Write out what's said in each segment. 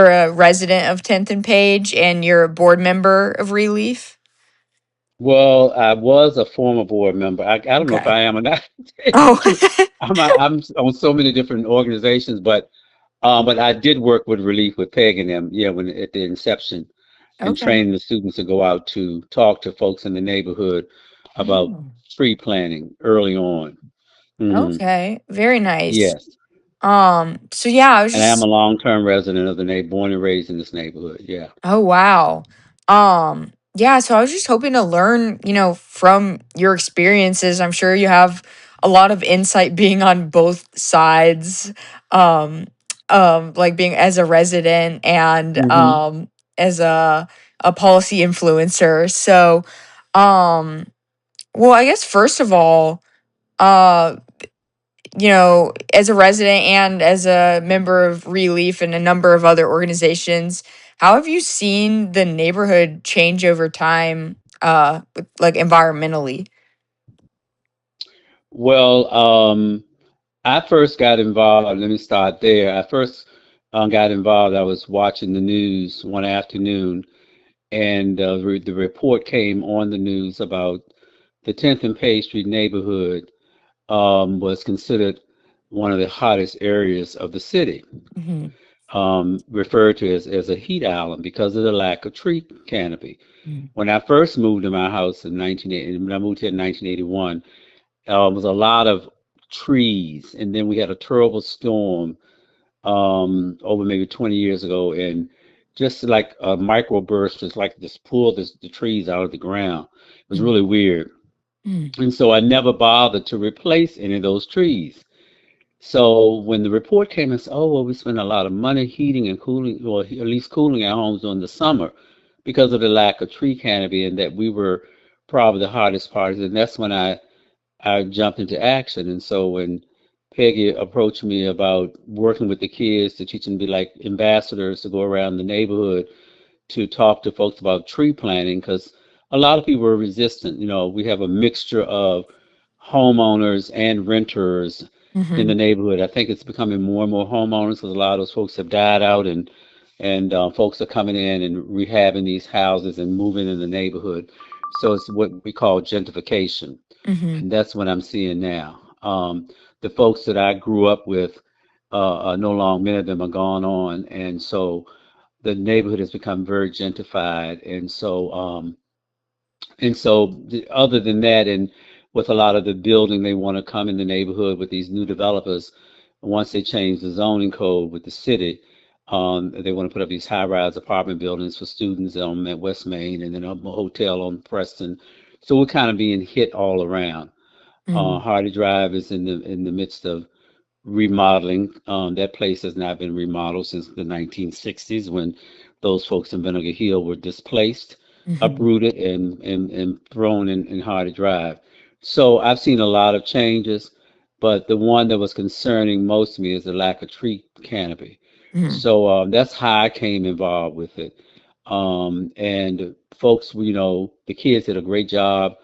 You're a resident of 10th and Page and you're a board member of Relief? Well, I was a former board member. I don't know if Okay. I am or not. To tell you the Oh, truth, I'm on so many different organizations, but I did work with Relief with Peg and them, yeah, when at the inception and okay. training the students to go out to talk to folks in the neighborhood about Oh, tree planting early on. Hmm. okay. Very nice. Yes, So yeah, I was and I am a just long-term resident of the neighborhood, born and raised in this neighborhood. Yeah. oh wow. Yeah, so I was just hoping to learn, from your experiences. I'm sure you have a lot of insight being on both sides. Um, like being as a resident and Hmm. as a policy influencer. So, um, well, I guess first of all, uh as a resident and as a member of Relief and a number of other organizations, how have you seen the neighborhood change over time, like environmentally? Well, I first got involved. Let me start there. I first got involved. I was watching the news one afternoon, and the report came on the news about the 10th and Page Street neighborhood was considered one of the hottest areas of the city, Hmm. referred to as a heat island because of the lack of tree canopy. When I first moved to my house in 1980, when I moved here in 1981, was a lot of trees, and then we had a terrible storm over maybe 20 years ago, and just like a microburst, just like just pulled the trees out of the ground. It was really weird, and so I never bothered to replace any of those trees. So when the report came and said, "Oh, well, we spend a lot of money heating and cooling, or at least cooling our homes during the summer because of the lack of tree canopy, and that we were probably the hardest part," and that's when I jumped into action. And so when Peggy approached me about working with the kids to teach them to be like ambassadors to go around the neighborhood to talk to folks about tree planting, because a lot of people are resistant. We have a mixture of homeowners and renters in Hmm. the neighborhood. I think it's becoming more and more homeowners because a lot of those folks have died out, and folks are coming in and rehabbing these houses and moving in the neighborhood. So it's what we call gentrification, Hmm. and that's what I'm seeing now. The folks that I grew up with, are no longer, many of them are gone on, and so the neighborhood has become very gentrified, and so other than that, and with a lot of the building, they want to come in the neighborhood with these new developers. Once they change the zoning code with the city, they want to put up these high-rise apartment buildings for students on West Main, and then a hotel on Preston. So we're kind of being hit all around. Hmm. Hardy Drive is in the midst of remodeling. That place has not been remodeled since the 1960s when those folks in Vinegar Hill were displaced, Hmm. uprooted, and thrown in Hardy Drive. So I've seen a lot of changes, but the one that was concerning most to me is the lack of tree canopy. Hmm. So that's how I came involved with it. And folks, the kids did a great job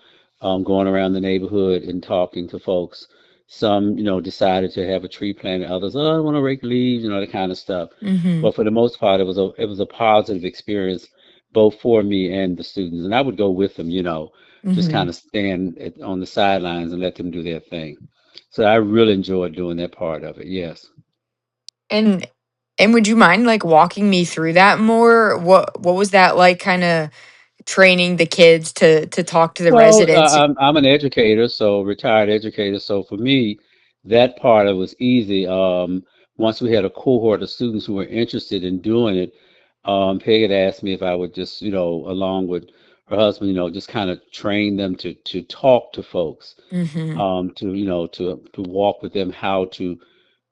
going around the neighborhood and talking to folks. Some, decided to have a tree planted. Others, oh, I want to rake leaves, that kind of stuff. Hmm. But for the most part, it was a positive experience, both for me and the students. And I would go with them, just Hmm. kind of stand on the sidelines and let them do their thing. So I really enjoyed doing that part of it. Yes. And would you mind like walking me through that more? What was that like, kind of training the kids to talk to the Well, residents? I'm an educator, so retired educator. So for me, that part of it was easy. Once we had a cohort of students who were interested in doing it, Peg had asked me if I would just, along with her husband, just kind of train them to talk to folks, Hmm. to walk with them how to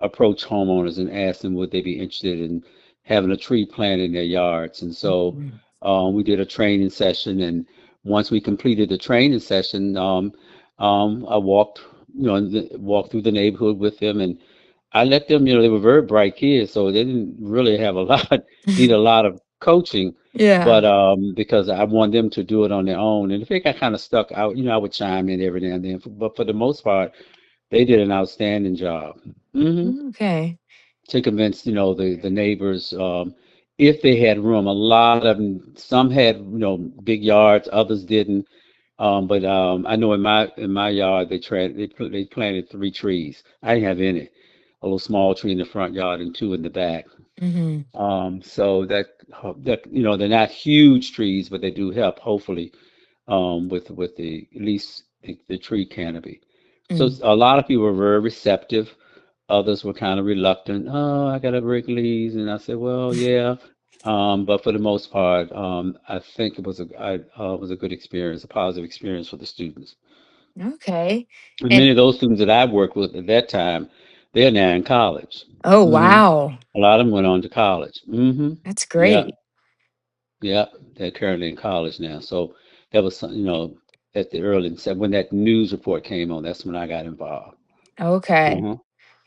approach homeowners and ask them would they be interested in having a tree planted in their yards. And so we did a training session, and once we completed the training session, I walked through the neighborhood with them, and I let them, they were very bright kids, so they didn't really have a lot, need a lot of coaching, Yeah. but because I want them to do it on their own. And if they got kind of stuck out, I would chime in every now and then. But for the most part, they did an outstanding job. Okay. To convince, the neighbors. if they had room. A lot of them, some had, big yards, others didn't. But I know in my yard they planted 3 trees. I didn't have any. A little small tree in the front yard and 2 in the back. Mm-hmm. So that they're not huge trees, but they do help hopefully with the at least the tree canopy. So Mm. a lot of people were very receptive. Others were kind of reluctant. Oh, I gotta break leaves, and I said, well, yeah. But for the most part, I think it was a good experience, a positive experience for the students. Okay. And And many of those students that I worked with at that time, they're now in college. oh hmm wow, A lot of them went on to college. that's Yeah, great. yeah. They're currently in college now. So that was, at the early, when that news report came on, that's when I got involved. Okay. hmm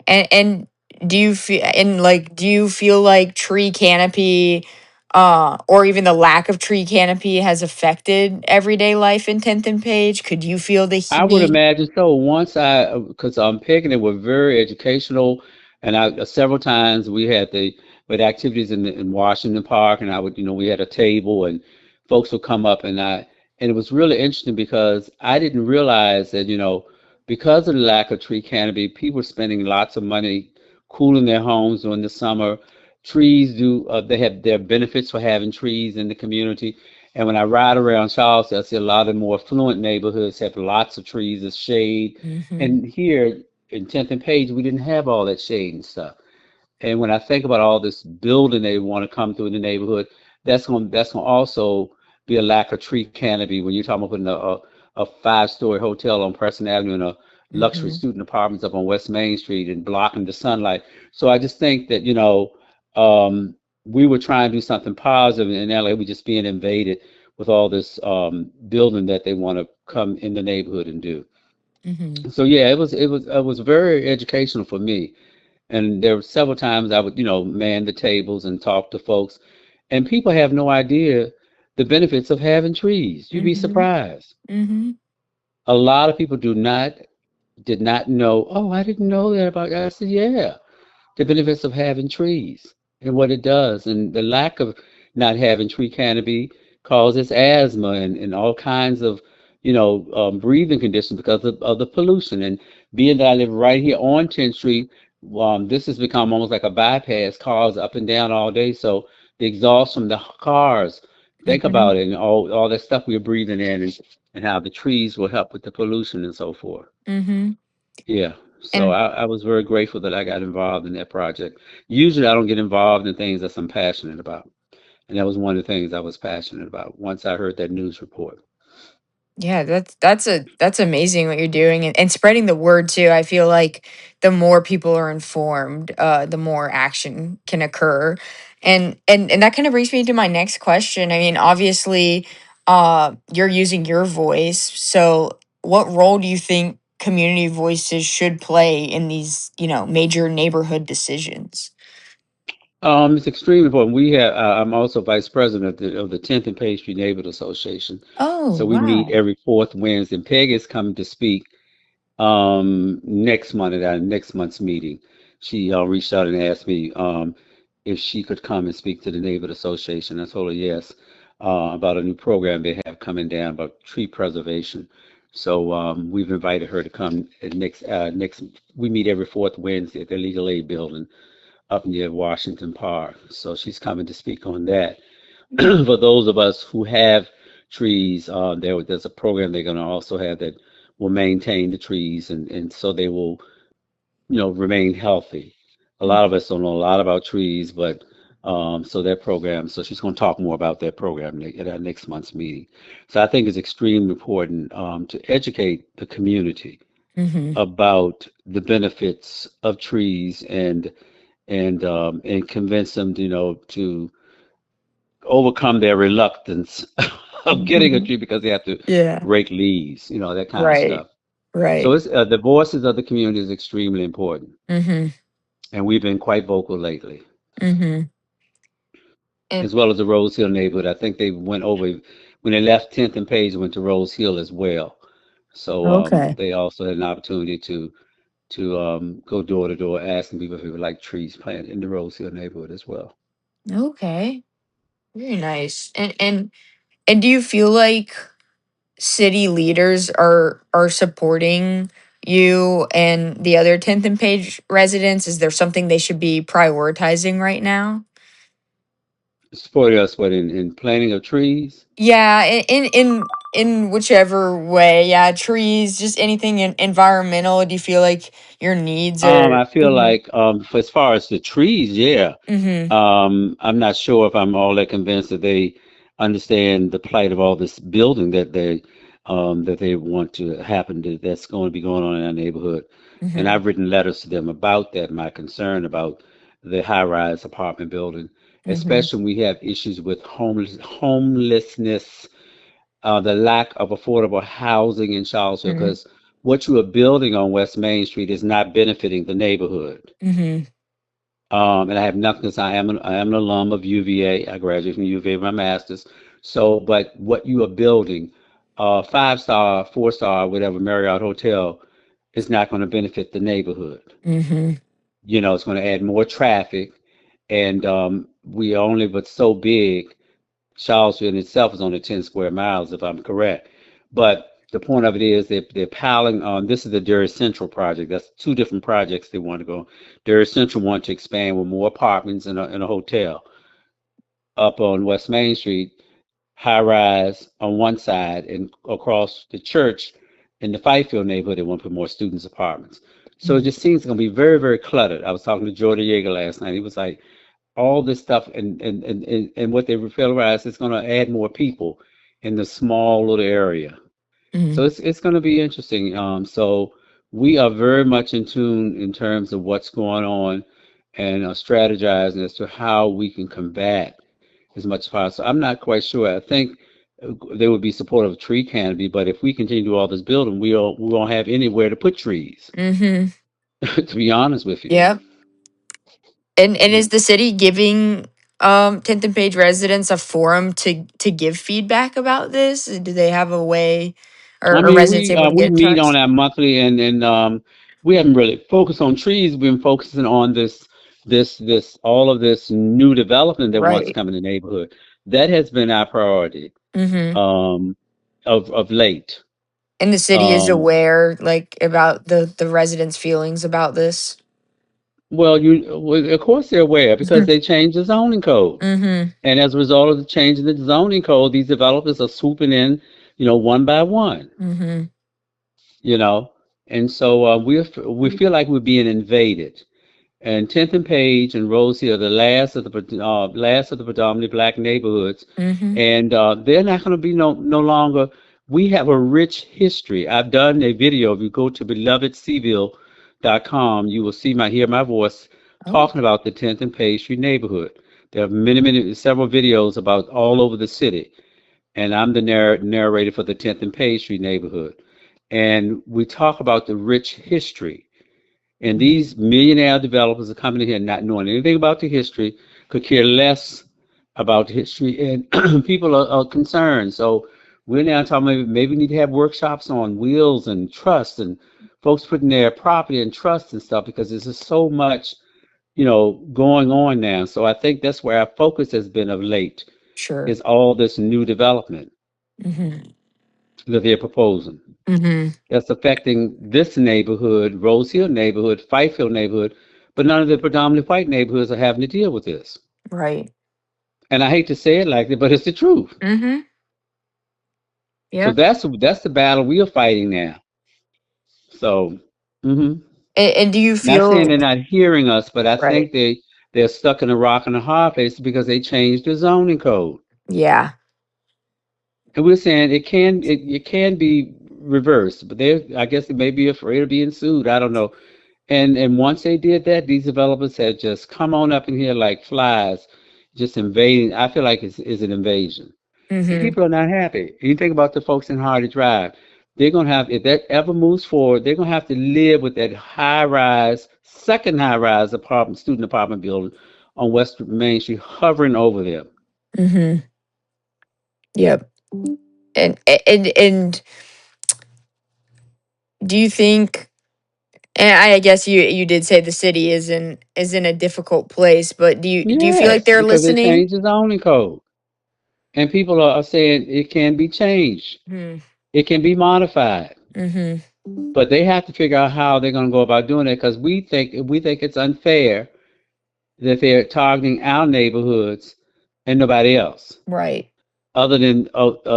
And do you feel like tree canopy or even the lack of tree canopy has affected everyday life in 10th and Page? Could you feel the I would heat? imagine so. Because Peggy, they were very educational, and several times we had activities in Washington Park, and we had a table, and folks would come up, and it was really interesting because I didn't realize that, because of the lack of tree canopy, people were spending lots of money cooling their homes during the summer. They have their benefits for having trees in the community. And when I ride around Charleston, I see a lot of more affluent neighborhoods have lots of trees as shade. Mm-hmm. And here in 10th and Page, we didn't have all that shade and stuff. And when I think about all this building they want to come through in the neighborhood, that's going to also be a lack of tree canopy when you're talking about putting a 5-story hotel on Preston Avenue and a luxury Mm-hmm. student apartments up on West Main Street and blocking the sunlight. So I just think that, um, we were trying to do something positive in LA. We're just being invaded with all this building that they want to come in the neighborhood and do. Mm-hmm. So yeah, it was very educational for me. And there were several times I would, man the tables and talk to folks, and people have no idea the benefits of having trees. You'd be Mm-hmm. surprised. Mm-hmm. A lot of people did not know. Oh, I didn't know that about that. I said, yeah, the benefits of having trees and what it does, and the lack of not having tree canopy causes asthma and all kinds of, breathing conditions because of the pollution. And being that I live right here on 10th Street, this has become almost like a bypass, cars up and down all day. So the exhaust from the cars, think Mm-hmm. about it, and all that stuff we're breathing in, and how the trees will help with the pollution and so forth. Mm-hmm. Yeah. So And I was very grateful that I got involved in that project. Usually I don't get involved in things that I'm passionate about. And that was one of the things I was passionate about once I heard that news report. yeah, that's amazing what you're doing and spreading the word too. I feel like the more people are informed, the more action can occur. And that kind of brings me to my next question. I mean, obviously, you're using your voice. So what role do you think community voices should play in these, major neighborhood decisions? It's extremely important. I'm also vice president of the 10th and Page Street Neighborhood Association. Oh, So we meet wow. every fourth Wednesday. And Peg is coming to speak next month at our next month's meeting. She reached out and asked me if she could come and speak to the neighborhood association. I told her yes, about a new program they have coming down about tree preservation. So we've invited her to come at next. We meet every fourth Wednesday at the Legal Aid Building up near Washington Park. So she's coming to speak on that. For those of us who have trees, there's a program they're going to also have that will maintain the trees, and so they will, remain healthy. A lot of us don't know a lot about trees, but so their program. So she's going to talk more about their program at our next month's meeting. So I think it's extremely important to educate the community Mm-hmm. about the benefits of trees and convince them, to overcome their reluctance of getting a Hmm. tree because they have to Yeah. rake leaves, that kind of Right. stuff. So Right. it's the voices of the community is extremely important, Mm-hmm. and we've been quite vocal lately, Mm-hmm. And as well as the Rose Hill neighborhood. I think they went over when they left 10th and Page, went to Rose Hill as well. So okay. they also had an opportunity to go door to door asking people if they would like trees planted in the Rose Hill neighborhood as well. Okay. Very nice. And do you feel like city leaders are supporting you and the other 10th and Page residents? Is there something they should be prioritizing right now? Supporting us, what, in planting of trees? Yeah, in whichever way. Yeah, trees, just anything environmental. Do you feel like your needs are? I feel like, for as far as the trees, yeah. Mm-hmm. I'm not sure if I'm all that convinced that they understand the plight of all this building that they want to happen that's going to be going on in our neighborhood. And Mm-hmm. I've written letters to them about that, my concern about the high-rise apartment building, Mm-hmm. especially when we have issues with homelessness, the lack of affordable housing in Charlottesville, Mm-hmm. because what you are building on West Main Street is not benefiting the neighborhood. Mm-hmm. And I have nothing because I am an alum of UVA. I graduated from UVA with my master's. So, but what you are building, 5-star, 4-star, whatever Marriott hotel, is not going to benefit the neighborhood. Mm-hmm. You know, it's going to add more traffic, and we are only but so big. Charlottesville in itself is only 10 square miles, if I'm correct. But the point of it is they're piling on. This is the Dairy Central project. That's two different projects they want to go. Dairy Central want to expand with more apartments and a hotel up on West Main Street, high rise on one side, and across the church in the Fifield neighborhood, they want to put more students' apartments. So it just seems going to be very, very cluttered. I was talking to Jordan Yeager last night. He was like, all this stuff and what they realize is going to add more people in the small little area. Mm-hmm. So it's going to be interesting. So we are very much in tune in terms of what's going on and strategizing as to how we can combat as much as possible. I'm not quite sure. I think they would be supportive of tree canopy, but if we continue to do all this building, we won't have anywhere to put trees. Mm-hmm. To be honest with you. Yeah. And Yeah. is the city giving 10th and Page residents a forum to give feedback about this? Do they have a way, I or mean, residents able to we get in meet on touch? our monthly, and we haven't really focused on trees. We've been focusing on this all of this new development that wants to Right. come in the neighborhood. That has been our priority Mm-hmm. um, of late. And the city is Um, aware, like, about the residents' feelings about this. well, of course they're aware because they changed the zoning code, Mm-hmm. and as a result of the change in the zoning code, these developers are swooping in, one by one. Mm-hmm. You know, and so we feel like we're being invaded. And 10th and Page and Rosie are the last of the predominantly black neighborhoods, Mm-hmm. and they're not going to be no longer. We have a rich history. I've done a video. If you go to belovedseville.com, you will hear my voice Oh. talking about the 10th and Page Street neighborhood. There are several videos about all over the city, and I'm the narrator for the 10th and Page Street neighborhood. And we talk about the rich history. And these millionaire developers are coming in here not knowing anything about the history, could care less about the history, and people are concerned. So we're now talking maybe we need to have workshops on wills and trust and folks putting their property in trust and stuff because there's just so much, going on now. So I think that's where our focus has been of late Sure. is all this new development Mm-hmm. that they're proposing. Mm-hmm. That's affecting this neighborhood, Rose Hill neighborhood, Fifield neighborhood, but none of the predominantly white neighborhoods are having to deal with this. Right. And I hate to say it like that, but it's the truth. Mm-hmm. So Yeah. that's the battle we are fighting now. So, hmm And do you not saying feel? they're not hearing us, but I Right. think they're stuck in a rock and a hard place because they changed the zoning code. Yeah. And we're saying it can be reversed, but they I guess they may be afraid of being sued. I don't know. And once they did that, these developers have just come on up in here like flies, just invading. I feel like it's an invasion. And Mm-hmm. people are not happy. You think about the folks in Hardy Drive. They're gonna have, if that ever moves forward, they're gonna have to live with that high rise, second high rise student apartment building on West Main Street hovering over them. Mm-hmm. Yep. And do you think? And I guess you did say the city is in a difficult place, but do you feel like Yes, they're because they listening? changed the zoning code. And people are saying it can be changed. Hmm. It can be modified. Mhm. But they have to figure out how they're going to go about doing it because we think it's unfair that they're targeting our neighborhoods and nobody else Right. other than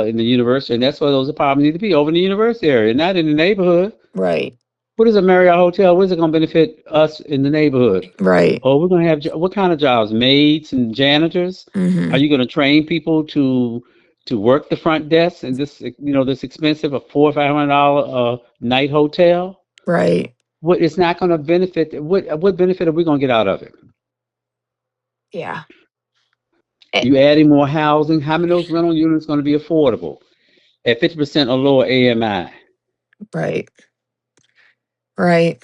in the university. And that's where those apartments need to be, over in the university area, not in the neighborhood. Right. What is a Marriott hotel? What is it going to benefit us in the neighborhood? Right. Oh, we're going to have what kind of jobs? Maids and janitors? Are Mhm. you going to train people to work the front desk in this expensive a $400 or $500 night hotel? Right. What it's not going to benefit. What benefit are we going to get out of it? Yeah. Eh, You adding more housing? How many of those rental units going to be affordable at 50% or lower AMI? right. Right.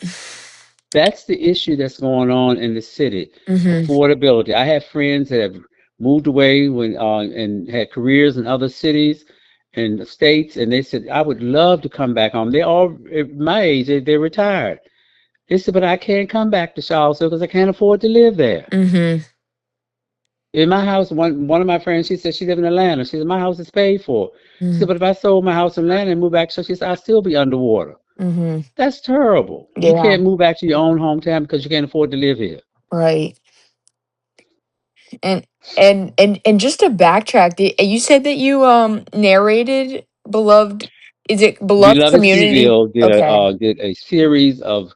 That's the issue that's going on in the city. Mhm. Affordability. I have friends that have moved away and had careers in other cities and states, and they said, I would love to come back home. They're all at my age, they're retired. They said, but I can't come back to Charlottesville because I can't afford to live there. Mhm. In my house, one of my friends, she said she lived in Atlanta. She said, my house is paid for. She said, Mhm. but if I sold my house in Atlanta and moved back, so she said, I'd still be underwater. Mhm. That's terrible. You Yeah. can't move back to your own hometown because you can't afford to live here. Right. And and just to backtrack, you said that you narrated beloved, is it beloved Beloved community? Seville did a Okay. series of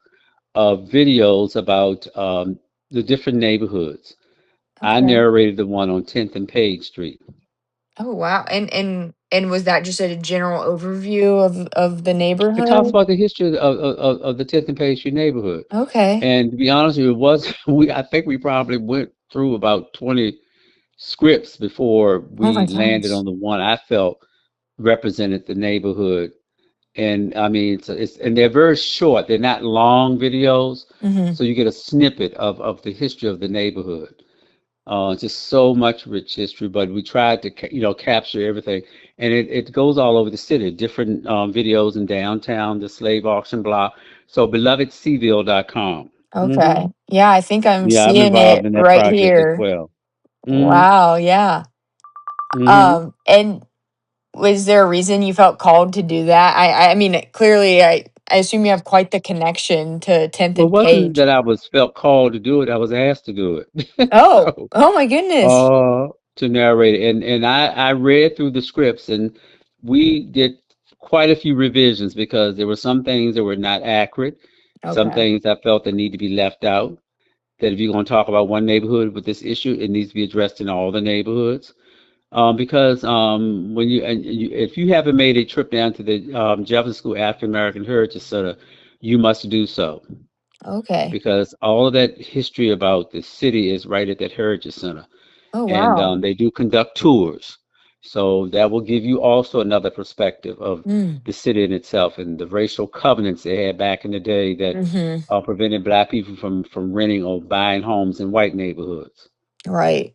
videos about the different neighborhoods. I Okay. narrated the one on 10th and Page Street. Oh wow. And was that just a general overview of the It talks neighborhood? about the history of the 10th and Page Street neighborhood. Okay. And to be honest with you, it was I think we probably went through about 20 scripts before Oh my we landed gosh. on the one I felt represented the neighborhood. And I mean, and they're very short. They're not long videos, Mhm. so you get a snippet of the history of the neighborhood. Just so much rich history, but we tried to capture everything, and it goes all over the city. Different videos in downtown, the slave auction block. So belovedseville.com. Okay. Yeah, I think I'm Yeah, I'm seeing involved it in that right project as here. well. hmm Wow, yeah. hmm And was there a reason you felt called to do that? I mean, clearly I assume you have quite the connection to 10th Well, it and wasn't Page. that I was felt called to do it. I was asked to do it. Oh, So oh my goodness. uh to narrate it. And I read through the scripts and we did quite a few revisions because there were some things that were not accurate, some Okay. things I felt that need to be left out. That if you're going to talk about one neighborhood with this issue, it needs to be addressed in all the neighborhoods. Because if you haven't made a trip down to the Jefferson School African American Heritage Center, you must do so Okay. because all of that history about the city is right at that Heritage Center, Oh and wow. they do conduct tours. So that will give you also another perspective of Mm. the city in itself and the racial covenants they had back in the day that Mhm. prevented black people from renting or buying homes in white neighborhoods. Right.